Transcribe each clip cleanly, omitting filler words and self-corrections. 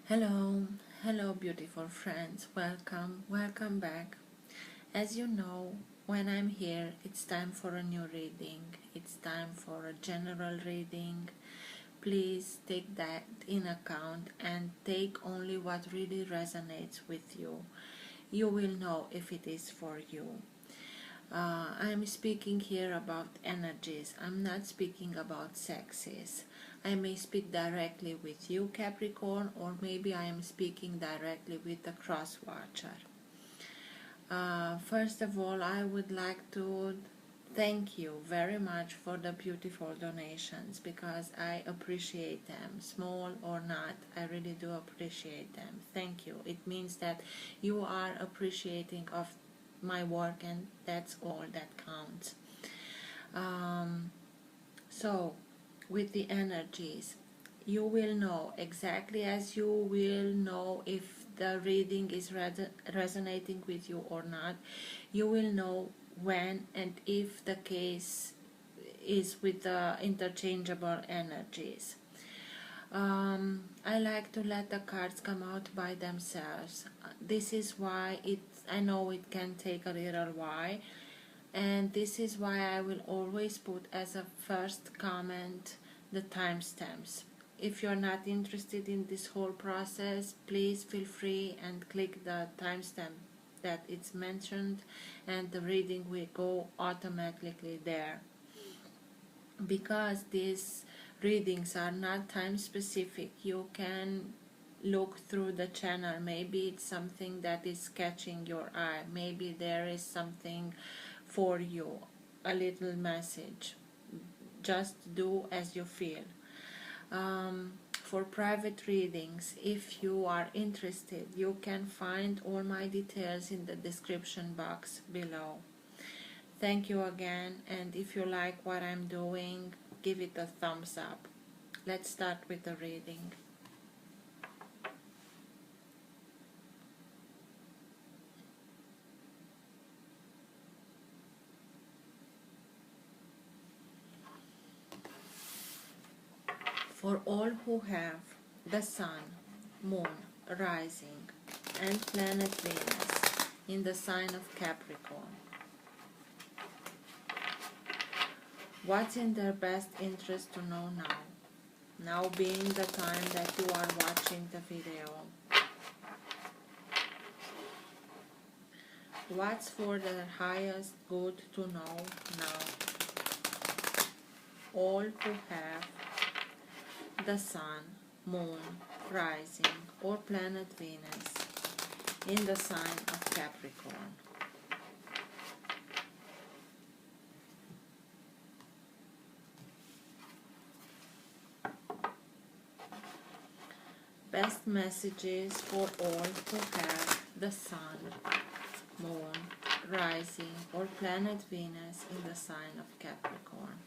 Hello, hello beautiful friends, welcome back. As you know, when I'm here, it's time for a new reading, it's time for a general reading. Please take that in account and take only what really resonates with you. You will know if it is for you. I'm speaking here about energies. I'm not speaking about sexes. I may speak directly with you, Capricorn, or maybe I am speaking directly with the cross watcher. First of all, I would like to thank you very much for the beautiful donations because I appreciate them, small or not. I really do appreciate them. Thank you. It means that you are appreciating of my work, and that's all that counts. So with the energies, you will know exactly as you will know if the reading is resonating with you or not. You will know when and if the case is with the interchangeable energies. I like to let the cards come out by themselves. This is why I know it can take a little while, and this is why I will always put as a first comment the timestamps. If you're not interested in this whole process, please feel free and click the timestamp that it's mentioned, and the reading will go automatically there. Because these readings are not time specific, you can look through the channel. Maybe it's something that is catching your eye, maybe there is something for you, a little message. Just do as you feel. For private readings, if you are interested, you can find all my details in the description box below. Thank you again, and if you like what I'm doing, give it a thumbs up. Let's start with the reading. For all who have the Sun, Moon, Rising, and Planet Venus in the sign of Capricorn, what's in their best interest to know now? Now being the time that you are watching the video. What's for their highest good to know now? All who have the Sun, Moon, Rising, or Planet Venus in the sign of Capricorn. Best messages for all who have the Sun, Moon, Rising, or Planet Venus in the sign of Capricorn.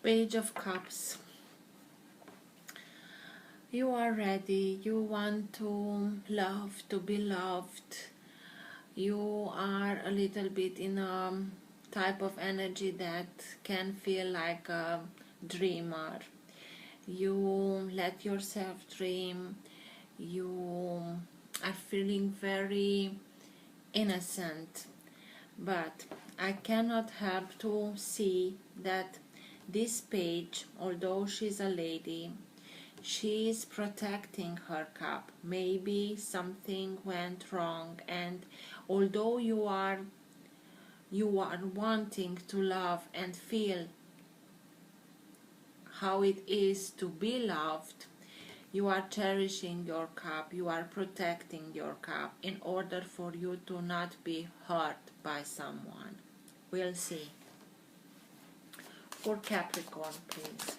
Page of Cups. You are ready, you want to love, to be loved. You are a little bit in a type of energy that can feel like a dreamer. You let yourself dream. You are feeling very innocent. But I cannot help to see that this page, although she's a lady, she is protecting her cup. Maybe something went wrong, and although you are wanting to love and feel how it is to be loved, you are cherishing your cup, you are protecting your cup in order for you to not be hurt by someone. We'll see. For Capricorn, please.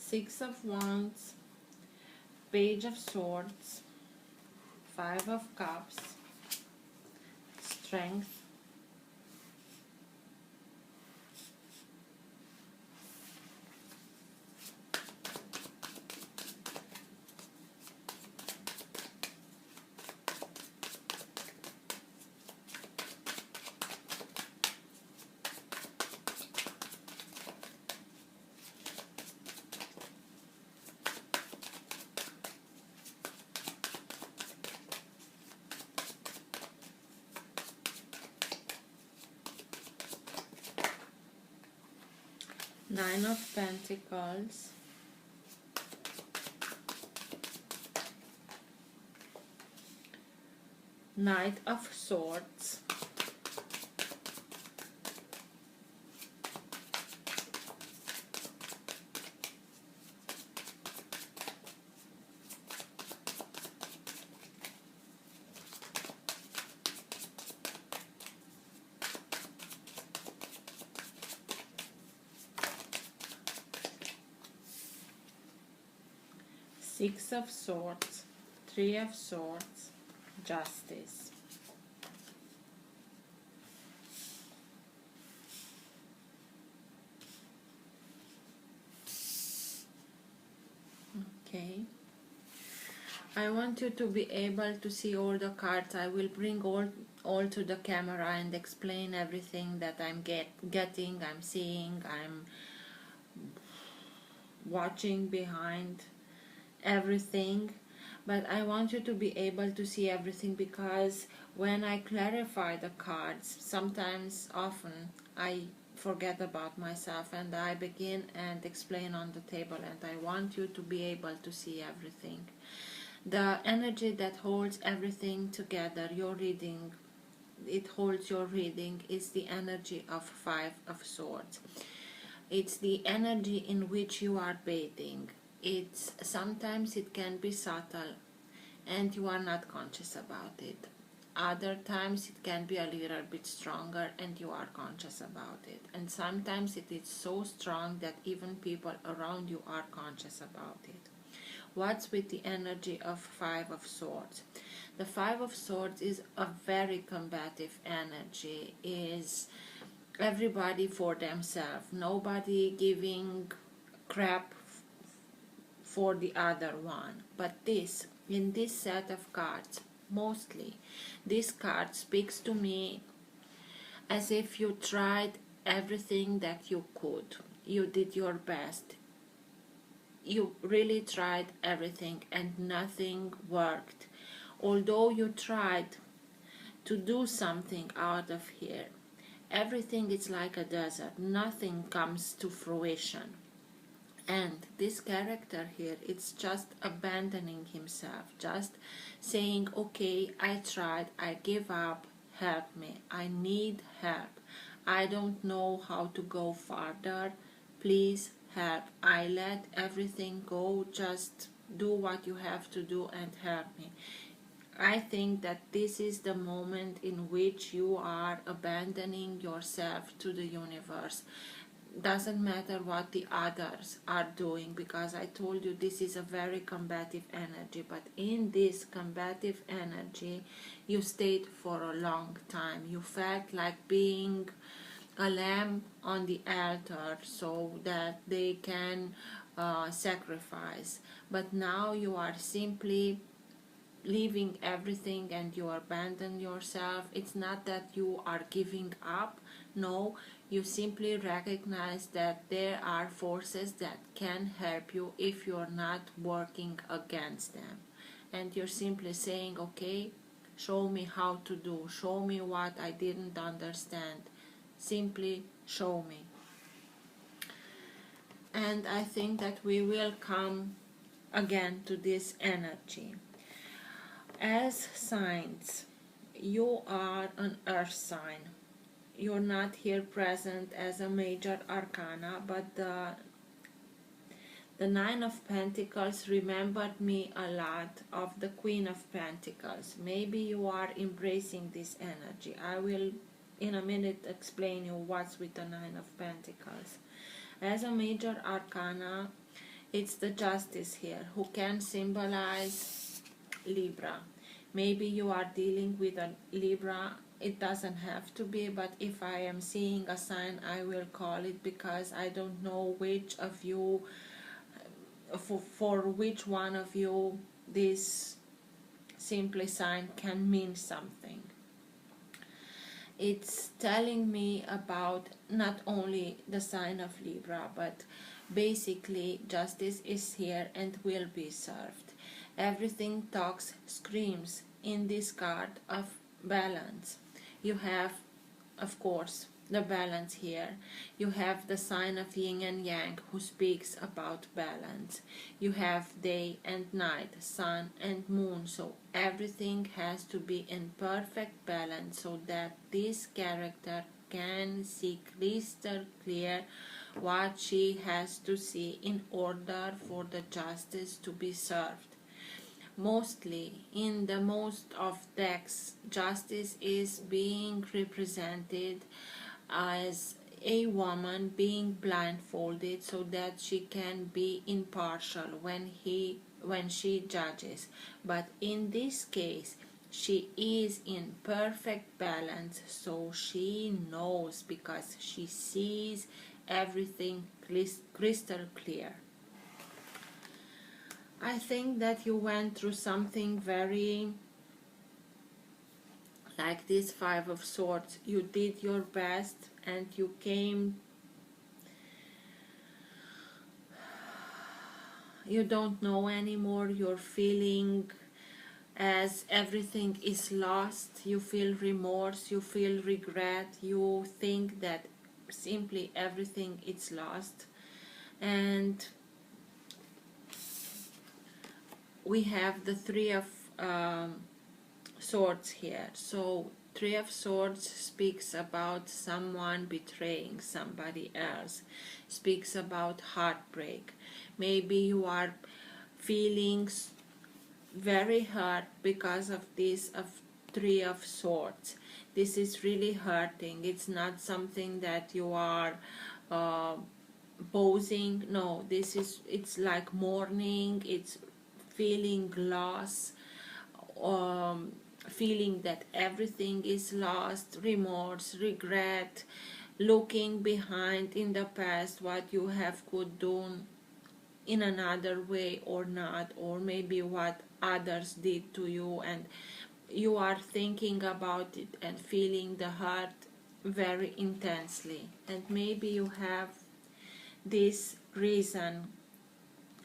Six of Wands, Page of Swords, Five of Cups, Strength, Nine of Pentacles, Knight of Swords, Six of Swords, Three of Swords, Justice. Okay. I want you to be able to see all the cards. I will bring all to the camera and explain everything that I'm getting, I'm seeing, I'm watching behind everything. But I want you to be able to see everything, because when I clarify the cards, sometimes, often, I forget about myself and I begin and explain on the table, and I want you to be able to see everything. The energy that holds everything together, your reading, it holds your reading, is the energy of Five of Swords. It's the energy in which you are bathing. It's sometimes it can be subtle and you are not conscious about it. Other times it can be a little bit stronger and you are conscious about it. And sometimes it is so strong that even people around you are conscious about it. What's with the energy of Five of Swords? The Five of Swords is a very combative energy, is everybody for themselves, nobody giving crap for the other one. But in this set of cards, mostly, this card speaks to me as if you tried everything that you could. You did your best. You really tried everything and nothing worked. Although you tried to do something out of here, everything is like a desert. Nothing comes to fruition. And this character here, it's just abandoning himself, just saying, okay, I tried, I give up, help me, I need help, I don't know how to go further, please help, I let everything go, just do what you have to do and help me. I think that this is the moment in which you are abandoning yourself to the universe. Doesn't matter what the others are doing, because I told you this is a very combative energy, but in this combative energy you stayed for a long time. You felt like being a lamb on the altar so that they can sacrifice, but now you are simply leaving everything and you abandon yourself. It's not that you are giving up, no, you simply recognize that there are forces that can help you if you're not working against them, and you're simply saying, okay, show me how to do, show me what I didn't understand, simply show me. And I think that we will come again to this energy. As signs, you are an earth sign. You're not here present as a major arcana, but the Nine of Pentacles remembered me a lot of the Queen of Pentacles. Maybe you are embracing this energy. I will in a minute explain you what's with the Nine of Pentacles. As a major arcana, It's the Justice here, who can symbolize Libra. Maybe you are dealing with a Libra. It doesn't have to be, but if I am seeing a sign, I will call it, because I don't know which of you, for which one of you this simply sign can mean something. It's telling me about not only the sign of Libra, but basically justice is here and will be served. Everything talks, screams in this card of balance. You have, of course, the balance here. You have the sign of yin and yang, who speaks about balance. You have day and night, sun and moon, so everything has to be in perfect balance so that this character can see crystal clear what she has to see in order for the justice to be served. Mostly, in the most of decks, justice is being represented as a woman being blindfolded so that she can be impartial when she judges. But in this case, she is in perfect balance, so she knows, because she sees everything crystal clear. I think that you went through something very like this Five of Swords. You did your best and you came. You don't know anymore. You're feeling as everything is lost. You feel remorse, you feel regret, you think that simply everything is lost. And we have the Three of Swords here. So Three of Swords speaks about someone betraying somebody else, speaks about heartbreak. Maybe you are feeling very hurt because of this of Three of Swords. This is really hurting. It's not something that you are posing. No, it's like mourning. It's feeling loss, feeling that everything is lost, remorse, regret, looking behind in the past what you have could do in another way or not, or maybe what others did to you, and you are thinking about it and feeling the hurt very intensely. And maybe you have this reason,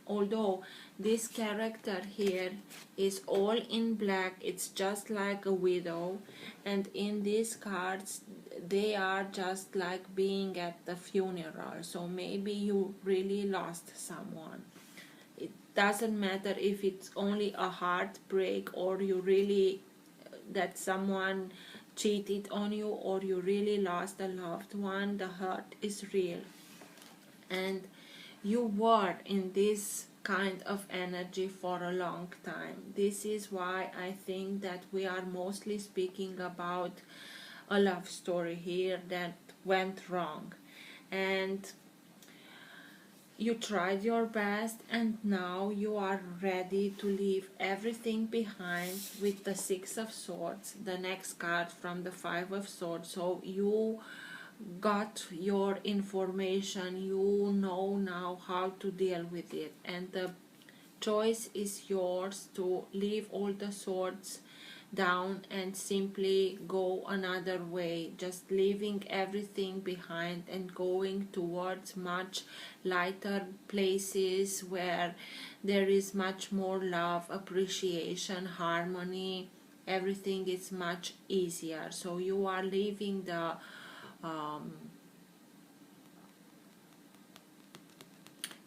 although this character here is all in black, it's just like a widow, and in these cards they are just like being at the funeral. So maybe you really lost someone. It doesn't matter if it's only a heartbreak, or you really that someone cheated on you, or you really lost a loved one. The hurt is real, and you were in this kind of energy for a long time. This is why I think that we are mostly speaking about a love story here that went wrong, and you tried your best, and now you are ready to leave everything behind with the Six of Swords, the next card from the Five of Swords. So you got your information, you know now how to deal with it, and the choice is yours to leave all the swords down and simply go another way, just leaving everything behind and going towards much lighter places where there is much more love, appreciation, harmony. Everything is much easier. So you are leaving the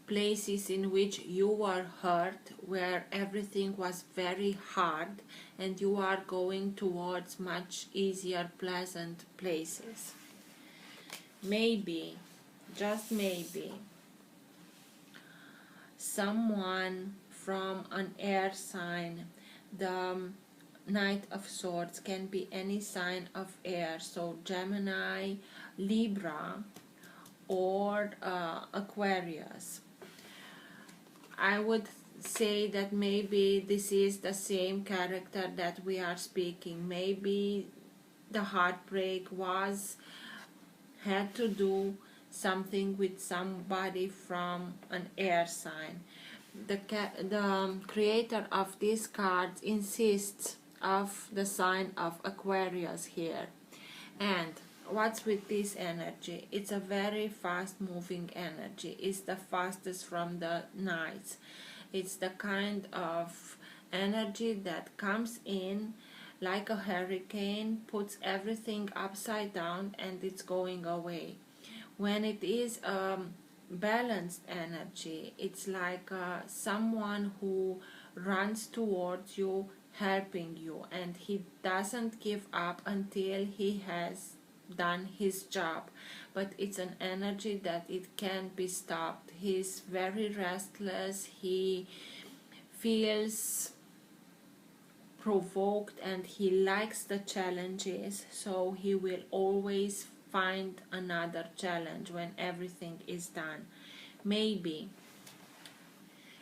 places in which you were hurt, where everything was very hard, and you are going towards much easier, pleasant places. Maybe, just maybe, someone from an air sign, the Knight of Swords can be any sign of air, so Gemini, Libra, or Aquarius. I would say that maybe this is the same character that we are speaking. Maybe the heartbreak had to do something with somebody from an air sign. The creator of these cards insists of the sign of Aquarius here. And what's with this energy? It's a very fast moving energy. It's the fastest from the nights. It's the kind of energy that comes in like a hurricane, puts everything upside down, and it's going away. When it is balanced energy, it's like someone who runs towards you, helping you, and he doesn't give up until he has done his job. But it's an energy that it can't be stopped. He's very restless, he feels provoked, and he likes the challenges, so he will always find another challenge when everything is done. Maybe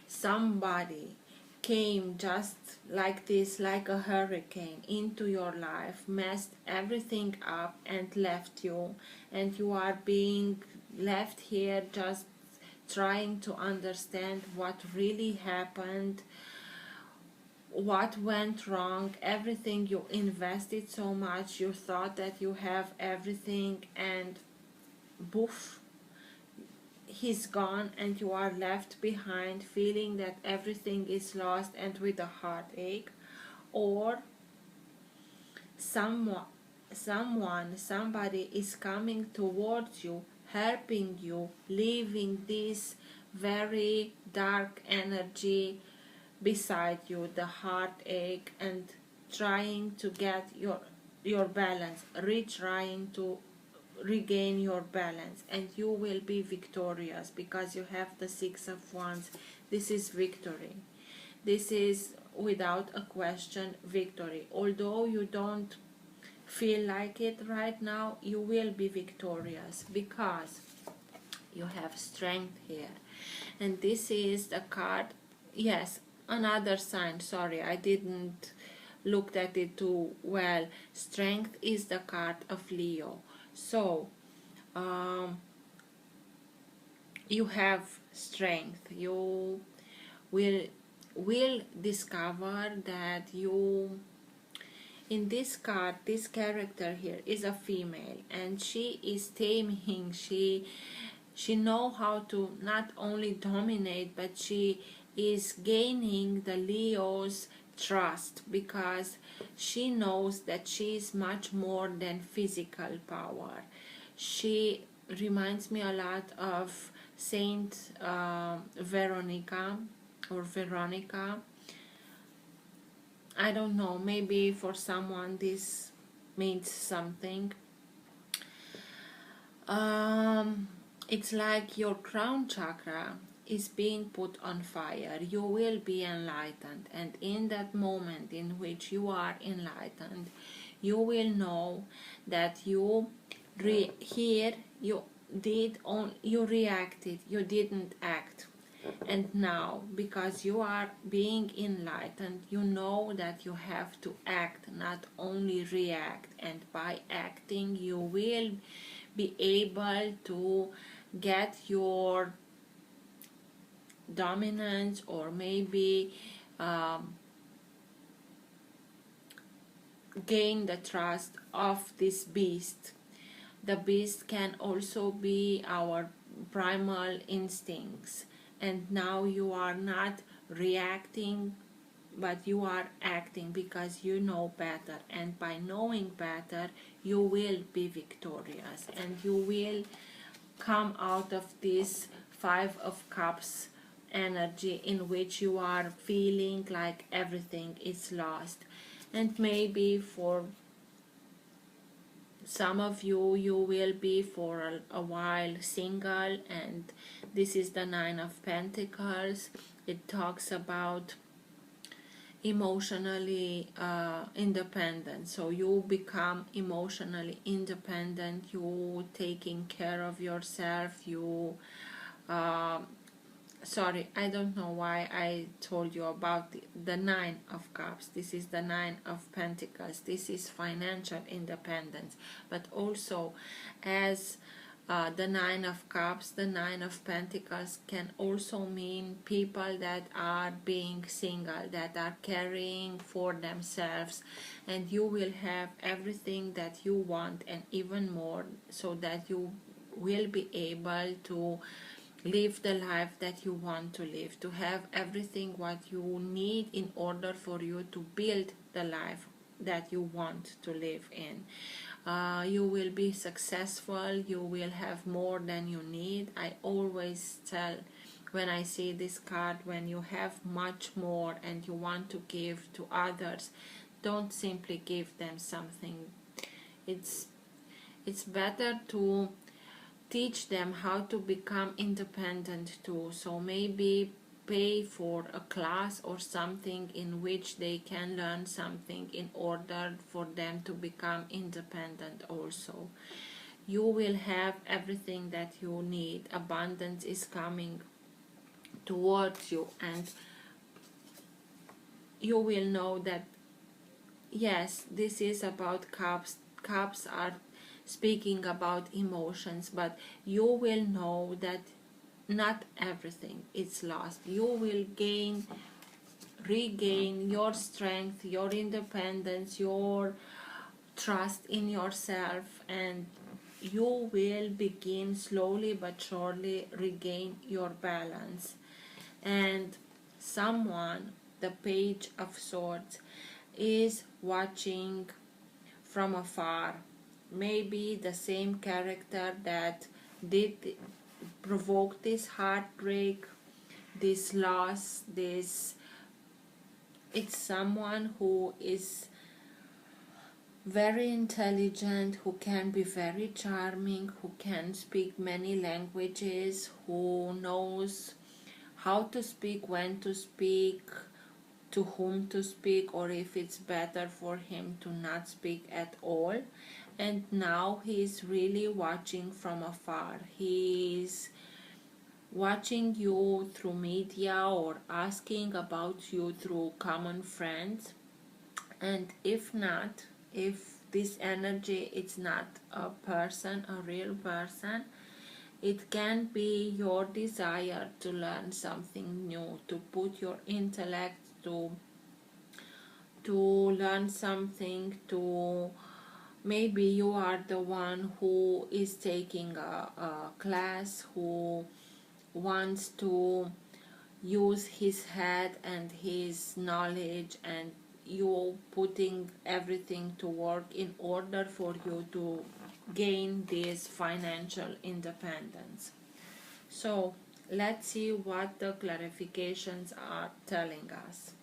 somebody came just like this, like a hurricane, into your life, messed everything up and left you, and you are being left here just trying to understand what really happened, what went wrong, everything. You invested so much, you thought that you have everything, and boof, he's gone, and you are left behind feeling that everything is lost and with a heartache. Or somebody is coming towards you, helping you, leaving this very dark energy beside you, the heartache, and trying to get your balance, retrying to regain your balance, and you will be victorious because you have the Six of Wands. This is victory. This is without a question victory. Although you don't feel like it right now, you will be victorious because you have strength here. And this is the card, yes, another sign, sorry, I didn't look at it too well. Strength is the card of Leo. So you have strength. You will discover that you, in this card, this character here is a female, and she is taming. She know how to not only dominate, but she is gaining the Leo's trust, because she knows that she is much more than physical power. She reminds me a lot of Saint Veronica or Veronica. I don't know, maybe for someone this means something. It's like your crown chakra is being put on fire. You will be enlightened, and in that moment in which you are enlightened, you will know that you reacted, you didn't act. And now, because you are being enlightened, you know that you have to act, not only react. And by acting, you will be able to get your dominance, or maybe gain the trust of this beast. The beast can also be our primal instincts. And now you are not reacting, but you are acting because you know better. And by knowing better, you will be victorious, and you will come out of this Five of Cups energy in which you are feeling like everything is lost. And maybe for some of you, you will be for a while single, and this is the Nine of Pentacles. It talks about emotionally independent. So you become emotionally independent, you taking care of yourself, you sorry, I don't know why I told you about the Nine of Cups. This is the Nine of Pentacles. This is financial independence, but also as the Nine of Cups, the Nine of Pentacles can also mean people that are being single, that are caring for themselves, and you will have everything that you want and even more, so that you will be able to live the life that you want to live, to have everything what you need in order for you to build the life that you want to live in. You will be successful, you will have more than you need. I always tell, when I see this card, when you have much more and you want to give to others, don't simply give them something. It's better to teach them how to become independent too. So maybe pay for a class or something in which they can learn something in order for them to become independent also. You will have everything that you need. Abundance is coming towards you, and you will know that yes, this is about cups. Cups are speaking about emotions, but you will know that not everything is lost. You will regain your strength, your independence, your trust in yourself, and you will begin slowly but surely regain your balance. And someone, the Page of Swords, is watching from afar. Maybe the same character that did provoke this heartbreak, this loss, this, it's someone who is very intelligent, who can be very charming, who can speak many languages, who knows how to speak, when to speak, to whom to speak, or if it's better for him to not speak at all. And now he's really watching from afar. He's watching you through media or asking about you through common friends. And if not, if this energy is not a person, a real person, it can be your desire to learn something new, to put your intellect to learn something, to maybe you are the one who is taking a class, who wants to use his head and his knowledge, and you putting everything to work in order for you to gain this financial independence. So let's see what the clarifications are telling us.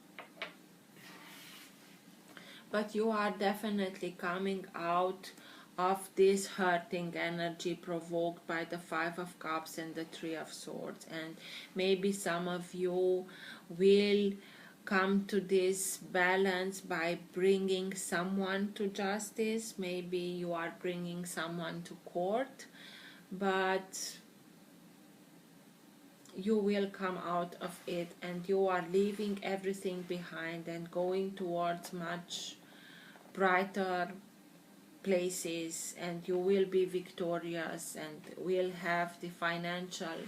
But you are definitely coming out of this hurting energy provoked by the Five of Cups and the Three of Swords. And maybe some of you will come to this balance by bringing someone to justice. Maybe you are bringing someone to court, but you will come out of it, and you are leaving everything behind and going towards much brighter places, and you will be victorious and will have the financial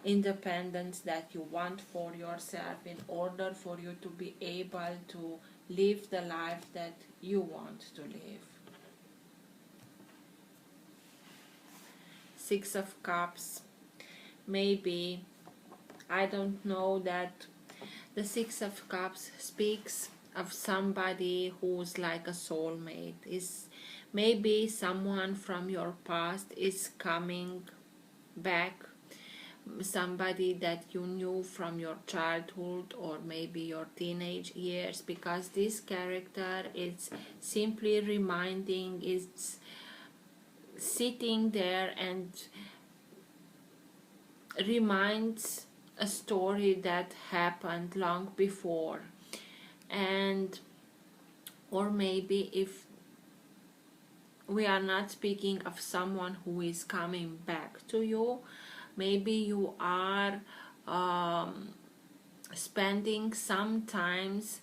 independence that you want for yourself in order for you to be able to live the life that you want to live. Six of Cups. Maybe, I don't know, that the Six of Cups speaks of somebody who's like a soulmate. Is maybe someone from your past is coming back, somebody that you knew from your childhood or maybe your teenage years, because this character is simply reminding, it's sitting there and reminds a story that happened long before. And or maybe if we are not speaking of someone who is coming back to you, maybe you are um, spending some times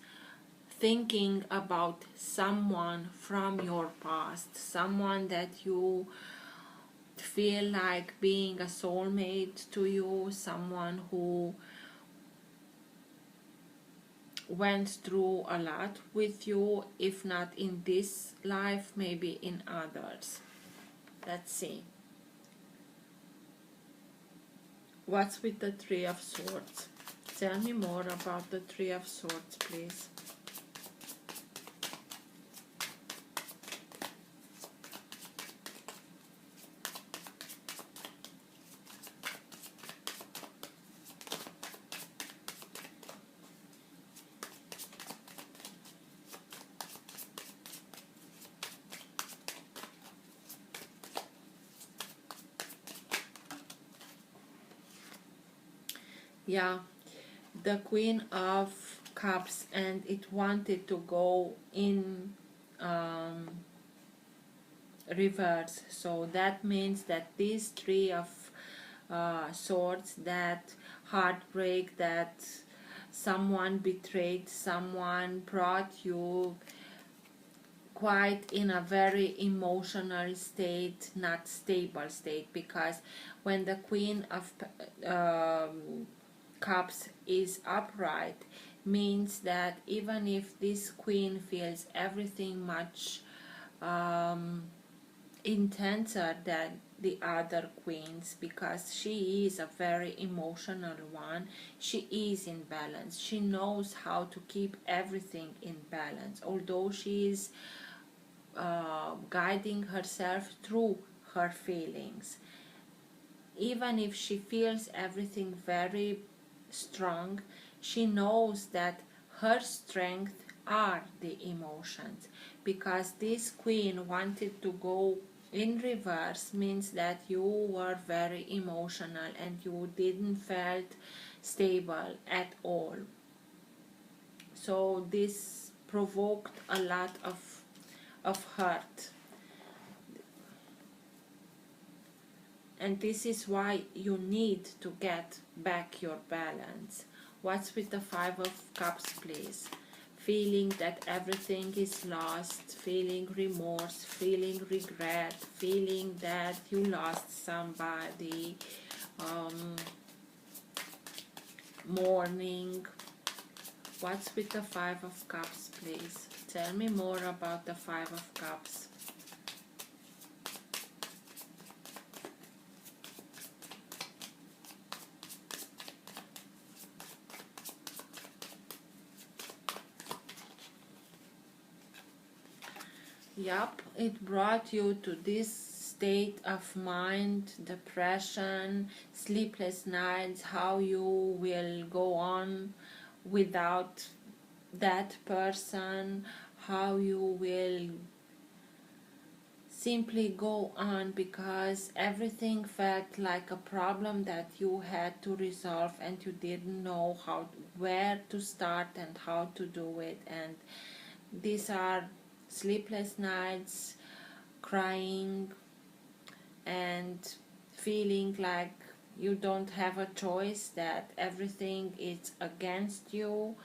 thinking about someone from your past, someone that you feel like being a soulmate to you, someone who went through a lot with you, if not in this life, maybe in others. Let's see. What's with the Three of Swords? Tell me more about the Three of Swords, please. Yeah, the Queen of Cups, and it wanted to go in reverse. So that means that these Three of Swords, that heartbreak, that someone betrayed someone, brought you quite in a very emotional state, not stable state, because when the Queen of Cups is upright, means that even if this queen feels everything much intenser than the other queens, because she is a very emotional one, she is in balance, she knows how to keep everything in balance, although she is guiding herself through her feelings. Even if she feels everything very strong, she knows that her strength are the emotions, because this queen wanted to go in reverse, means that you were very emotional and you didn't felt stable at all. So this provoked a lot of hurt, and this is why you need to get back your balance. What's with the Five of Cups, please? Feeling that everything is lost, feeling remorse, feeling regret, feeling that you lost somebody, mourning. What's with the Five of Cups, please? Tell me more about the Five of Cups. Yup, it brought you to this state of mind, depression, sleepless nights, how you will go on without that person, how you will simply go on, because everything felt like a problem that you had to resolve and you didn't know where to start and how to do it. And these are sleepless nights, crying and feeling like you don't have a choice, that everything is against you,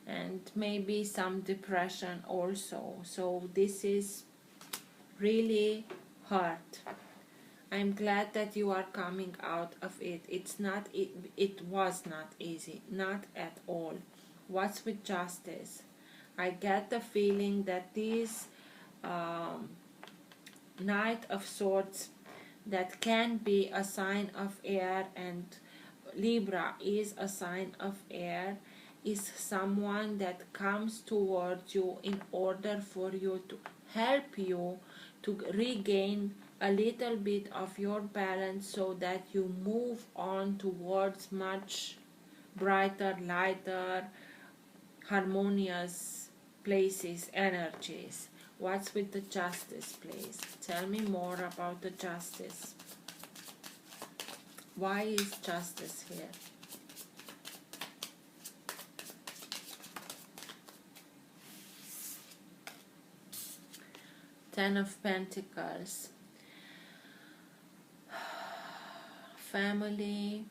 and maybe some depression also. So this is really hard. I'm glad that you are coming out of it. It was not easy, not at all. What's with Justice? I get the feeling that this Knight of Swords, that can be a sign of air, and Libra is a sign of air, is someone that comes towards you in order for you to help you to regain a little bit of your balance, so that you move on towards much brighter, lighter, harmonious places, energies. What's with the Justice, please? Tell me more about the Justice. Why is Justice here? Ten of Pentacles. Family.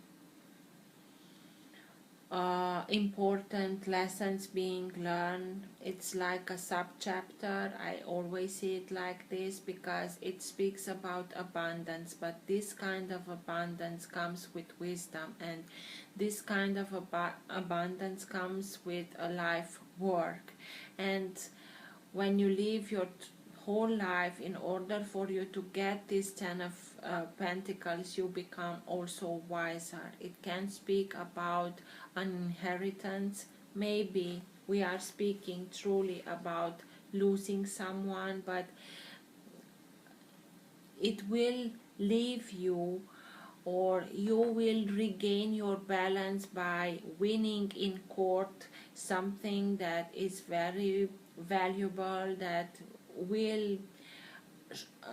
important lessons being learned. It's like a subchapter. I always see it like this because it speaks about abundance, but this kind of abundance comes with wisdom, and this kind of abundance comes with a life work. And when you live your whole life, in order for you to get this 10 of Pentacles, you become also wiser. It can speak about an inheritance. Maybe we are speaking truly about losing someone, but it will leave you, or you will regain your balance by winning in court something that is very valuable, that will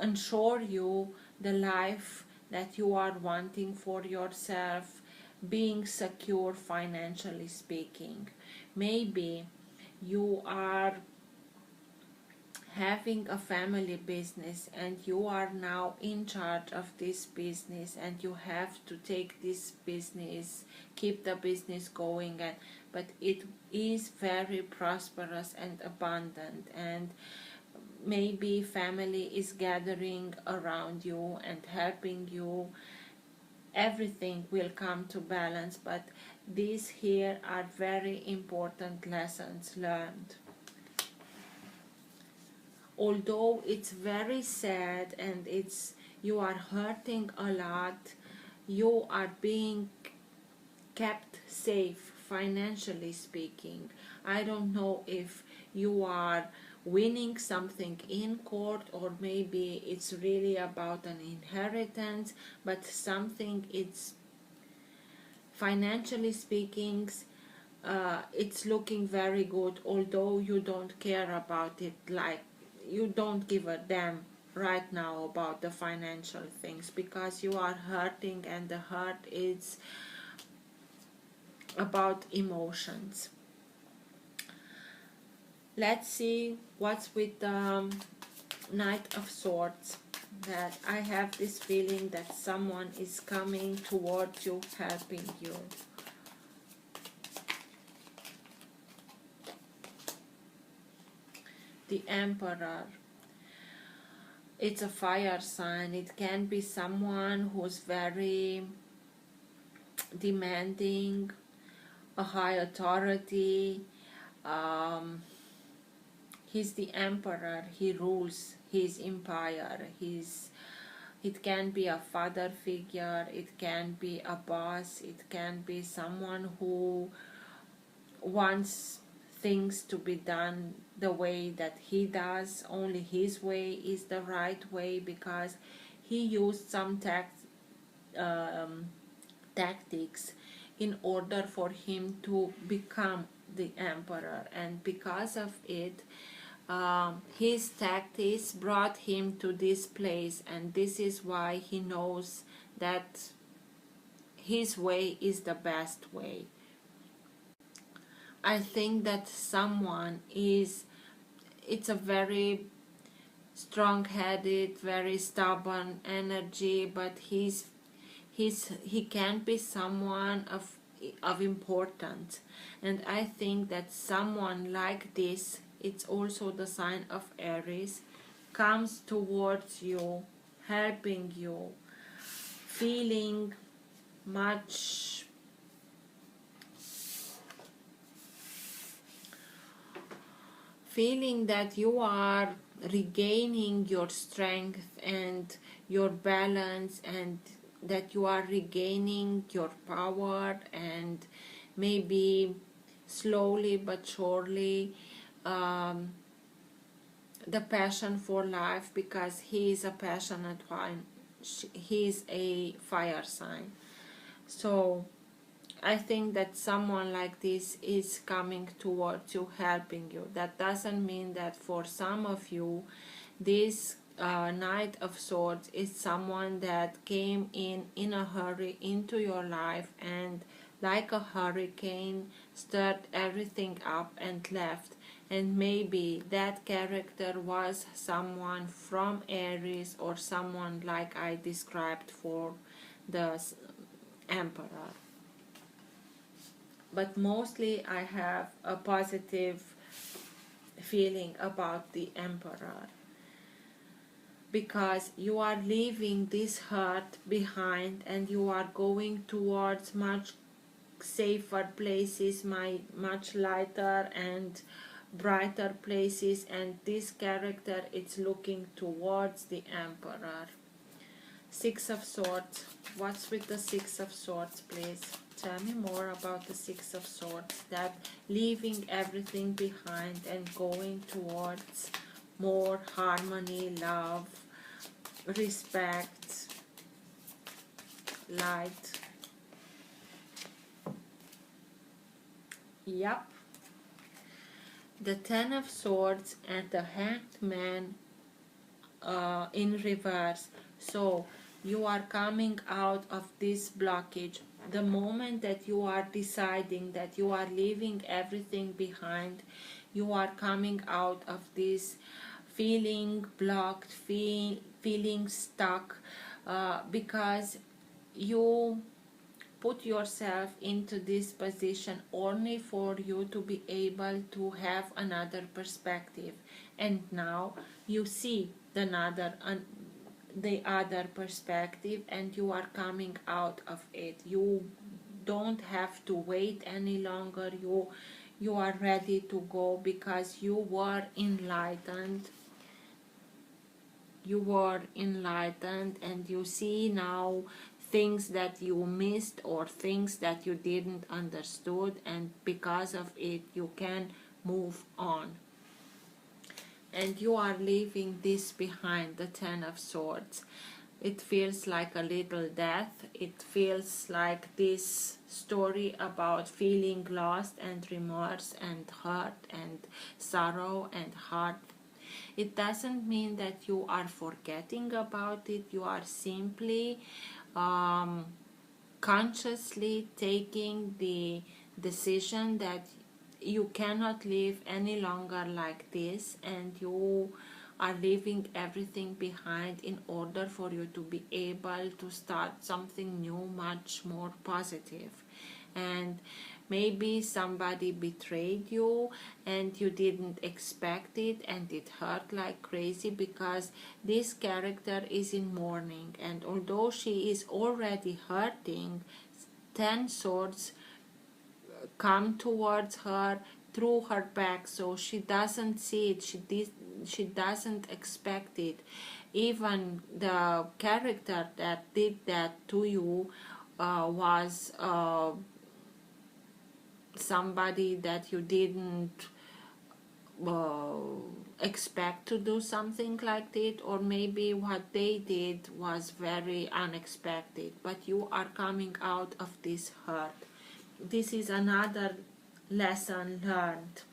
ensure you the life that you are wanting for yourself, being secure financially speaking. Maybe you are having a family business and you are now in charge of this business, and you have to take this business, keep the business going, and but it is very prosperous and abundant, and maybe family is gathering around you and helping you. Everything will come to balance, but these here are very important lessons learned. Although it's very sad and you are hurting a lot, you are being kept safe financially speaking. I don't know if you are winning something in court, or maybe it's really about an inheritance, but something, it's financially speaking, it's looking very good, although you don't care about it, like you don't give a damn right now about the financial things, because you are hurting, and the hurt is about emotions. Let's see what's with the Knight of Swords. That I have this feeling that someone is coming towards you, helping you. The Emperor. It's a fire sign. It can be someone who's very demanding, a high authority. He's the emperor. He rules his empire. It can be a father figure. It can be a boss. It can be someone who wants things to be done the way that he does. Only his way is the right way, because he used some tactics in order for him to become the emperor, and because of it, his tactics brought him to this place, and this is why he knows that his way is the best way. I think that someone it's a very strong-headed, very stubborn energy, but he can be someone of importance, and I think that someone like this, it's also the sign of Aries, comes towards you, helping you, feeling much feeling that you are regaining your strength and your balance, and that you are regaining your power, and maybe slowly but surely the passion for life, because he is a passionate one. He is a fire sign. So I think that someone like this is coming towards you, helping you. That doesn't mean that for some of you, this Knight of Swords is someone that came in a hurry into your life, and like a hurricane stirred everything up and left. And maybe that character was someone from Aries, or someone like I described for the Emperor. but mostly I have a positive feeling about the Emperor, because you are leaving this hurt behind and you are going towards much safer places, much lighter and brighter places, and this character is looking towards the Emperor. Six of Swords. What's with the Six of Swords, please? Tell me more about the Six of Swords. That leaving everything behind and going towards more harmony, love, respect, light. Yep. The Ten of Swords and the Hanged Man in reverse. So you are coming out of this blockage. The moment that you are deciding that you are leaving everything behind, you are coming out of this feeling blocked, feeling stuck, because you put yourself into this position only for you to be able to have another perspective, and now you see the other perspective and you are coming out of it. You don't have to wait any longer. You are ready to go because you were enlightened. And you see now things that you missed or things that you didn't understood, and because of it you can move on. And you are leaving this behind, the Ten of Swords. It feels like a little death. It feels like this story about feeling lost and remorse and hurt and sorrow and heart. It doesn't mean that you are forgetting about it. You are simply consciously taking the decision that you cannot live any longer like this, and you are leaving everything behind in order for you to be able to start something new, much more positive. And maybe somebody betrayed you and you didn't expect it, and it hurt like crazy, because this character is in mourning, and although she is already hurting, 10 swords come towards her through her back, so she doesn't see it, she doesn't expect it. Even the character that did that to you was somebody that you didn't expect to do something like that, or maybe what they did was very unexpected, but you are coming out of this hurt. This is another lesson learned.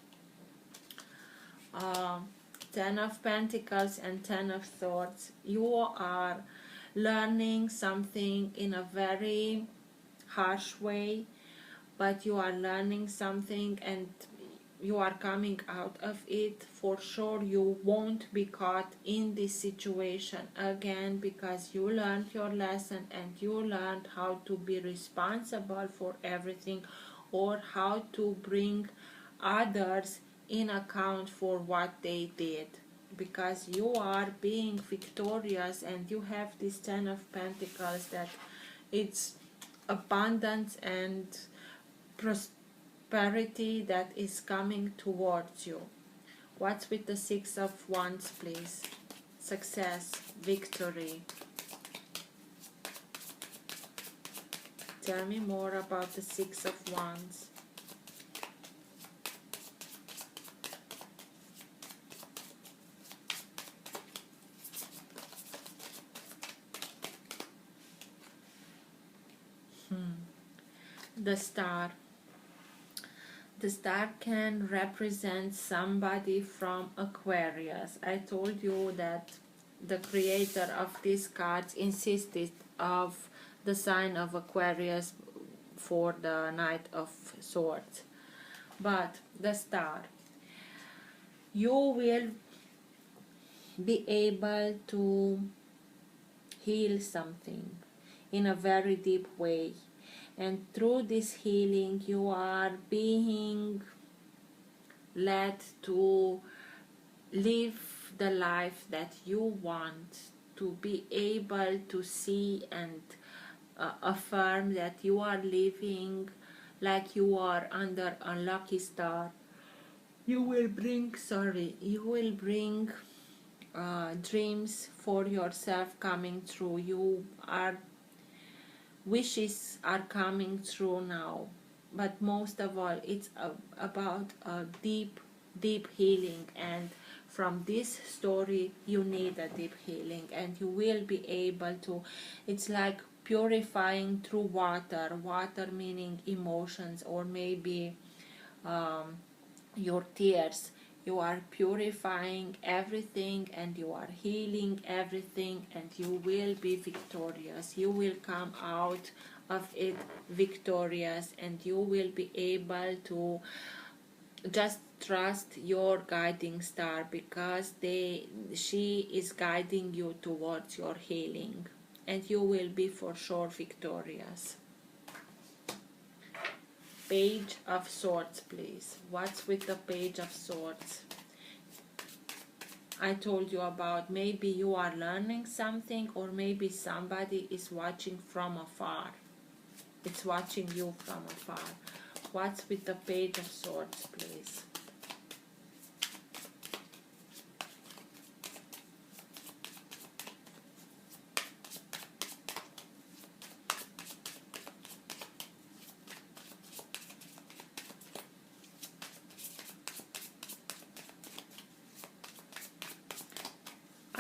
10 of Pentacles and 10 of Swords. You are learning something in a very harsh way, but you are learning something and you are coming out of it. For sure you won't be caught in this situation again, because you learned your lesson and you learned how to be responsible for everything, or how to bring others in account for what they did, because you are being victorious and you have this 10 of Pentacles, that it's abundance and prosperity that is coming towards you. What's with the 6 of Wands, please? Success, victory. Tell me more about the 6 of Wands. The Star. The star can represent somebody from Aquarius. I told you that the creator of these cards insisted of the sign of Aquarius for the Knight of Swords. But the star, you will be able to heal something in a very deep way, and through this healing you are being led to live the life that you want, to be able to see and affirm that you are living like you are under a lucky star. You will bring, dreams for yourself coming true. Wishes are coming true now, but most of all it's about a deep healing, and from this story you need a deep healing, and you will be able to, it's like purifying through water meaning emotions, or maybe um, your tears. You are purifying everything and you are healing everything, and you will be victorious. You will come out of it victorious, and you will be able to just trust your guiding star, because she is guiding you towards your healing, and you will be for sure victorious. Page of Swords, please. What's with the Page of Swords? I told you about, maybe you are learning something, or maybe somebody is watching from afar. It's watching you from afar. What's with the Page of Swords, please?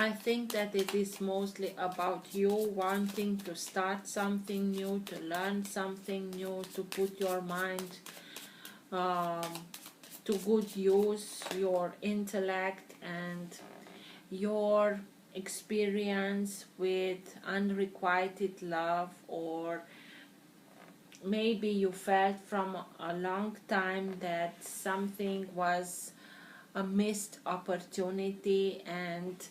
I think that it is mostly about you wanting to start something new, to learn something new, to put your mind to good use, your intellect and your experience with unrequited love, or maybe you felt from a long time that something was a missed opportunity and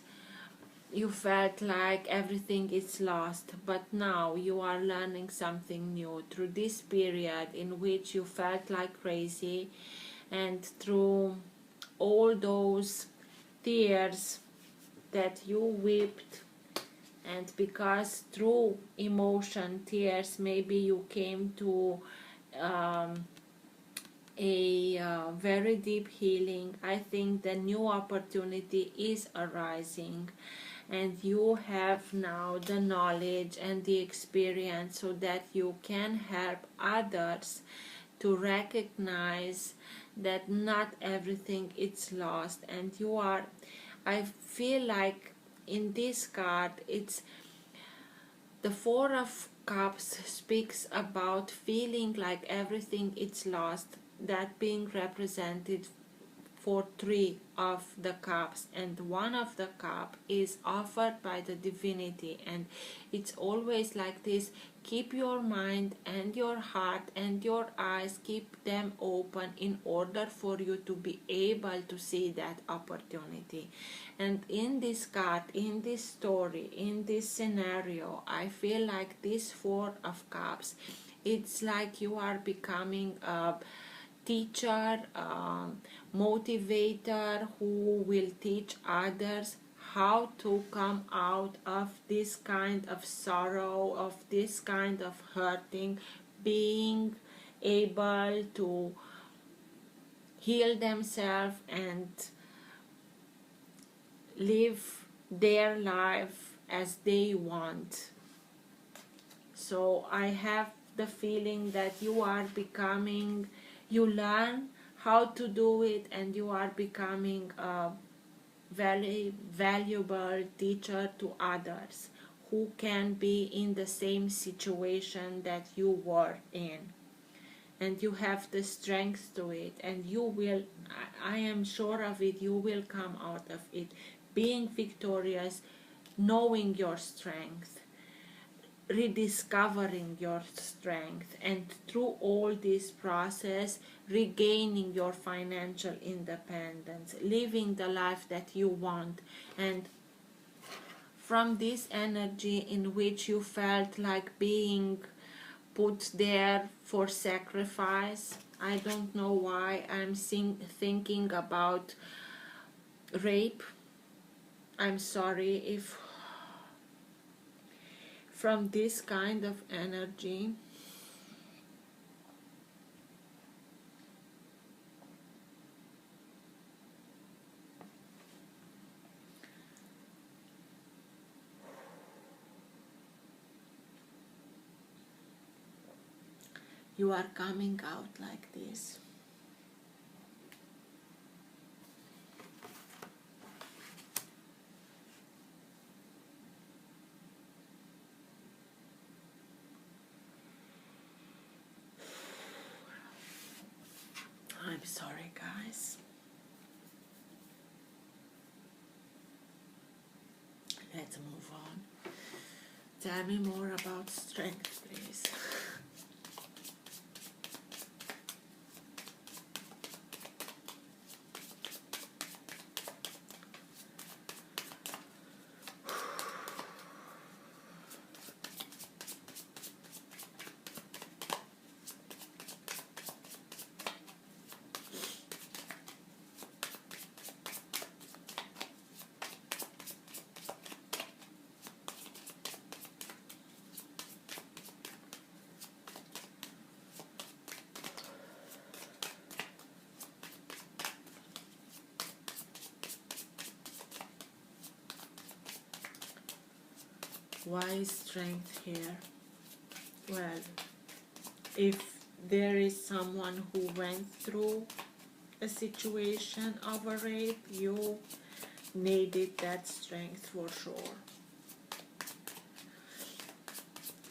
you felt like everything is lost, but now you are learning something new through this period in which you felt like crazy, and through all those tears that you wept, and because through emotion tears maybe you came to a very deep healing. I think the new opportunity is arising, and you have now the knowledge and the experience so that you can help others to recognize that not everything is lost. And you are, I feel like in this card, it's the Four of Cups speaks about feeling like everything is lost, that being represented for three of the cups, and one of the cup is offered by the divinity, and it's always like this: keep your mind and your heart and your eyes, keep them open in order for you to be able to see that opportunity. And in this card, in this story, in this scenario, I feel like this Four of Cups, it's like you are becoming a teacher, motivator who will teach others how to come out of this kind of sorrow, of this kind of hurting, being able to heal themselves and live their life as they want. So I have the feeling that you are becoming, you learn how to do it, and you are becoming a very valuable teacher to others who can be in the same situation that you were in. And you have the strength to it, and you will, I am sure of it, you will come out of it being victorious, knowing your strength, rediscovering your strength, and through all this process regaining your financial independence, living the life that you want. And from this energy in which you felt like being put there for sacrifice. I don't know why I'm thinking about rape. I'm sorry if from this kind of energy you are coming out like this. I'm sorry, guys. Let's move on. Tell me more about strength, please. Why is strength here? Well, if there is someone who went through a situation of a rape, you needed that strength for sure.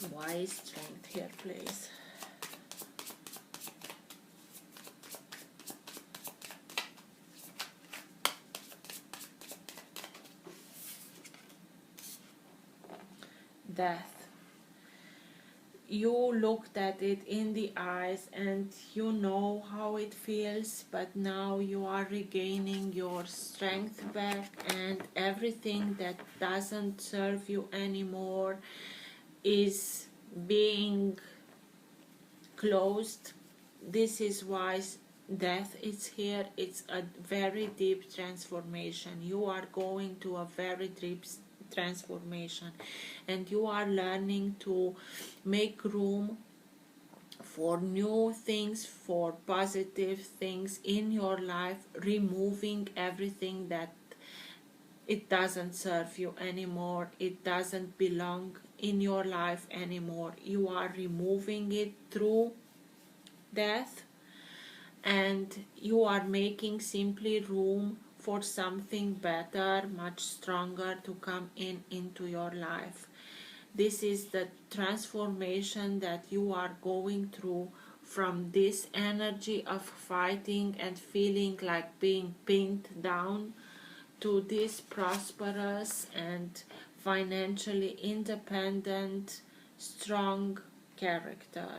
Why is strength here, please? Death. You looked at it in the eyes and you know how it feels, but now you are regaining your strength back, and everything that doesn't serve you anymore is being closed. This is why death is here. It's a very deep transformation. You are going to a very deep transformation, and you are learning to make room for new things, for positive things in your life, removing everything that it doesn't serve you anymore, it doesn't belong in your life anymore. You are removing it through death, and you are making simply room for something better, much stronger to come into your life. This is the transformation that you are going through from this energy of fighting and feeling like being pinned down to this prosperous and financially independent, strong character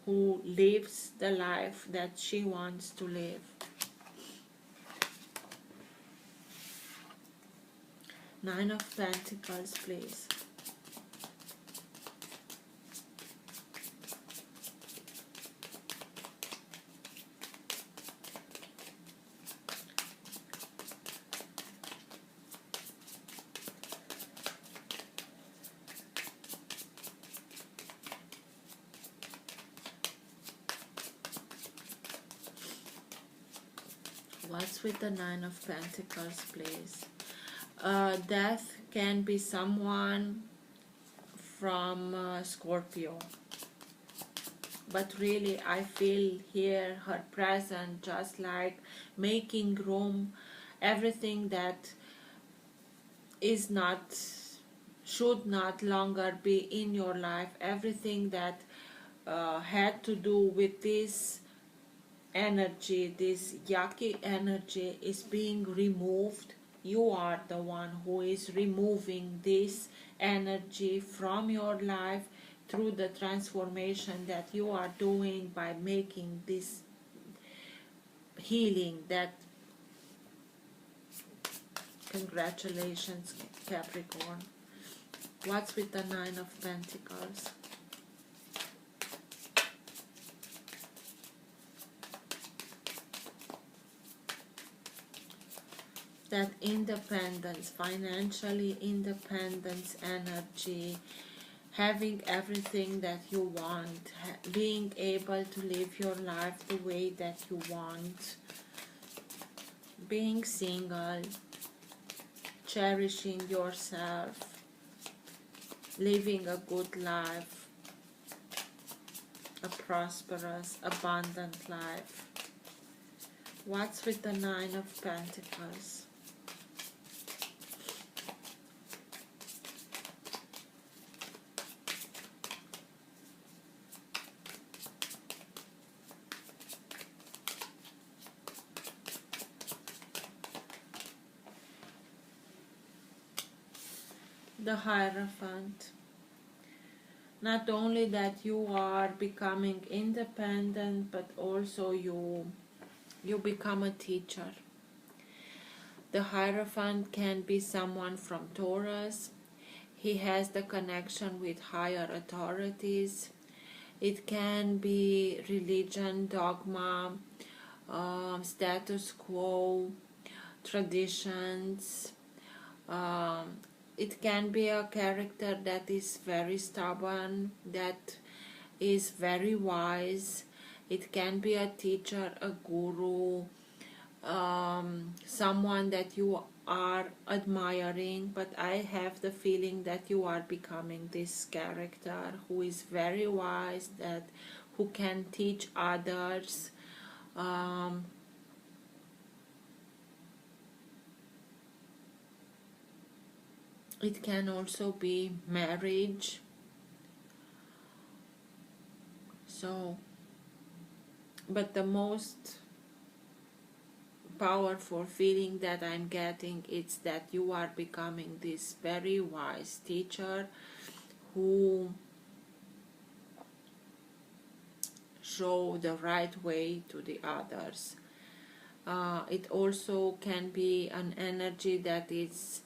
who lives the life that she wants to live. Nine of Pentacles, please. What's with the Nine of Pentacles, please? Death can be someone from Scorpio. But really, I feel here her presence just like making room, everything that is not, should not longer be in your life, everything that had to do with this energy, this yucky energy is being removed. You are the one who is removing this energy from your life through the transformation that you are doing by making this healing. That congratulations, Capricorn. What's with the Nine of Pentacles? that independence, financially independence energy, having everything that you want, being able to live your life the way that you want, being single, cherishing yourself, living a good life, a prosperous, abundant life. What's with the Nine of Pentacles? The Hierophant. Not only that you are becoming independent, but also you become a teacher. The Hierophant can be someone from Taurus. He has the connection with higher authorities. It can be religion, dogma, status quo, traditions. It can be a character that is very stubborn, that is very wise. It can be a teacher, a guru, someone that you are admiring, but I have the feeling that you are becoming this character who is very wise, who can teach others. It can also be marriage. So, but the most powerful feeling that I'm getting is that you are becoming this very wise teacher who show the right way to the others. It also can be an energy that is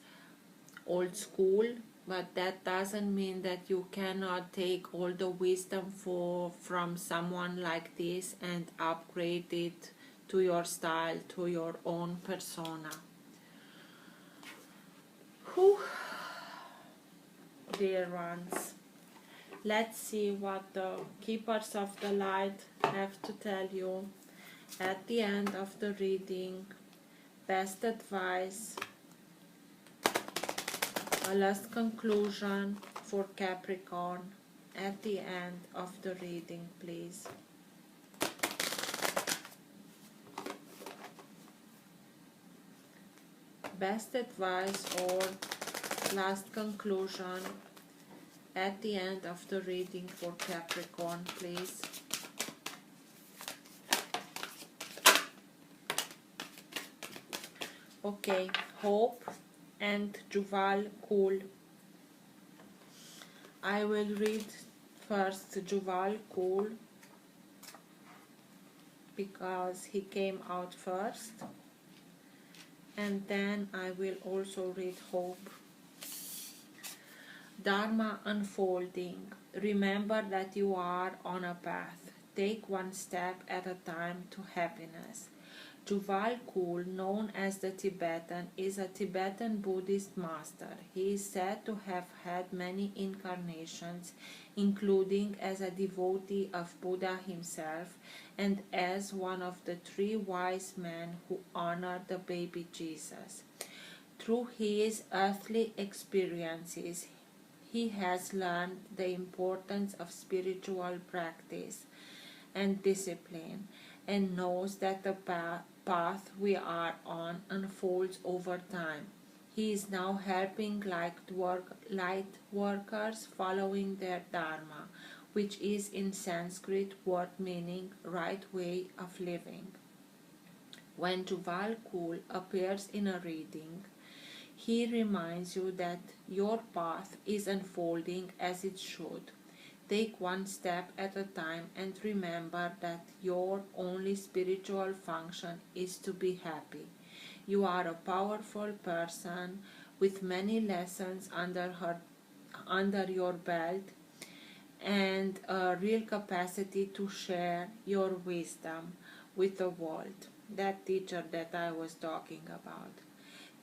old school, but that doesn't mean that you cannot take all the wisdom from someone like this and upgrade it to your style, to your own persona. Whew. Dear ones, let's see what the Keepers of the Light have to tell you at the end of the reading. Best advice, a last conclusion for Capricorn at the end of the reading, please. Best advice or last conclusion at the end of the reading for Capricorn, please. Okay, Hope and Juval Cool. I will read first Juval Cool because he came out first, and then I will also read Hope. Dharma unfolding. Remember that you are on a path. Take one step at a time to happiness. Juval Kul, known as the Tibetan, is a Tibetan Buddhist master. He is said to have had many incarnations, including as a devotee of Buddha himself and as one of the three wise men who honored the baby Jesus. Through his earthly experiences, he has learned the importance of spiritual practice and discipline, and knows that the path we are on unfolds over time. He is now helping light workers following their dharma, which is in Sanskrit word meaning right way of living. When Juval Kul appears in a reading, he reminds you that your path is unfolding as it should. Take one step at a time and remember that your only spiritual function is to be happy. You are a powerful person with many lessons under your belt and a real capacity to share your wisdom with the world. That teacher that I was talking about.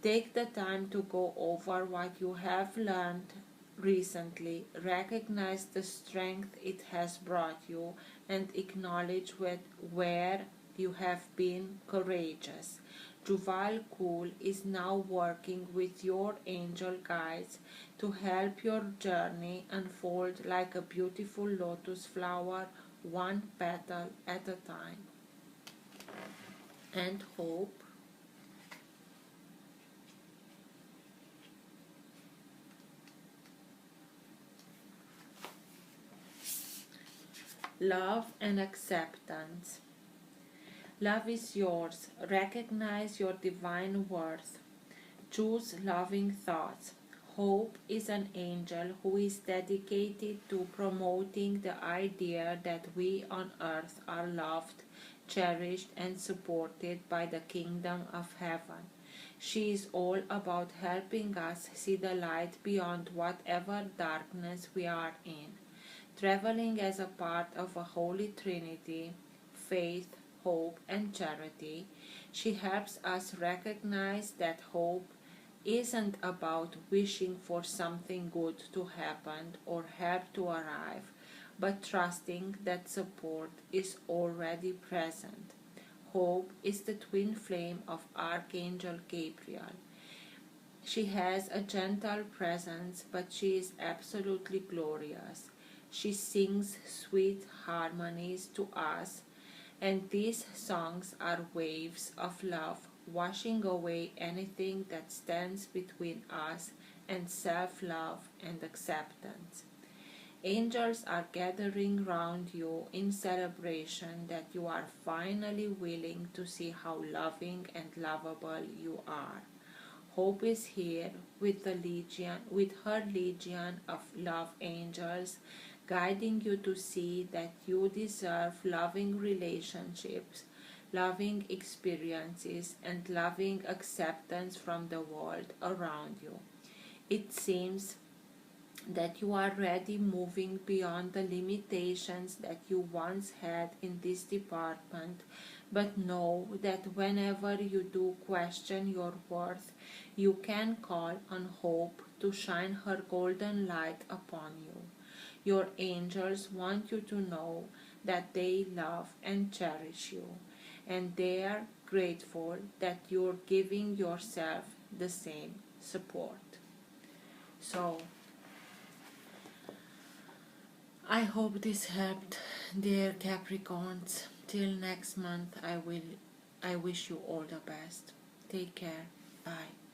Take the time to go over what you have learned recently, recognize the strength it has brought you, and acknowledge where you have been courageous. Juval Kul is now working with your angel guides to help your journey unfold like a beautiful lotus flower, one petal at a time. And hope. Love and acceptance. Love is yours. Recognize your divine worth. Choose loving thoughts. Hope is an angel who is dedicated to promoting the idea that we on earth are loved, cherished, and supported by the kingdom of heaven. She is all about helping us see the light beyond whatever darkness we are in. Traveling as a part of a holy trinity, faith, hope, and charity, she helps us recognize that hope isn't about wishing for something good to happen or help to arrive, but trusting that support is already present. Hope is the twin flame of Archangel Gabriel. She has a gentle presence, but she is absolutely glorious. She sings sweet harmonies to us, and these songs are waves of love, washing away anything that stands between us and self-love and acceptance. Angels are gathering round you in celebration that you are finally willing to see how loving and lovable you are. Hope is here with her legion of love angels, guiding you to see that you deserve loving relationships, loving experiences, and loving acceptance from the world around you. It seems that you are already moving beyond the limitations that you once had in this department, but know that whenever you do question your worth, you can call on hope to shine her golden light upon you. Your angels want you to know that they love and cherish you, and they are grateful that you're giving yourself the same support. So, I hope this helped, dear Capricorns. Till next month, I wish you all the best. Take care. Bye.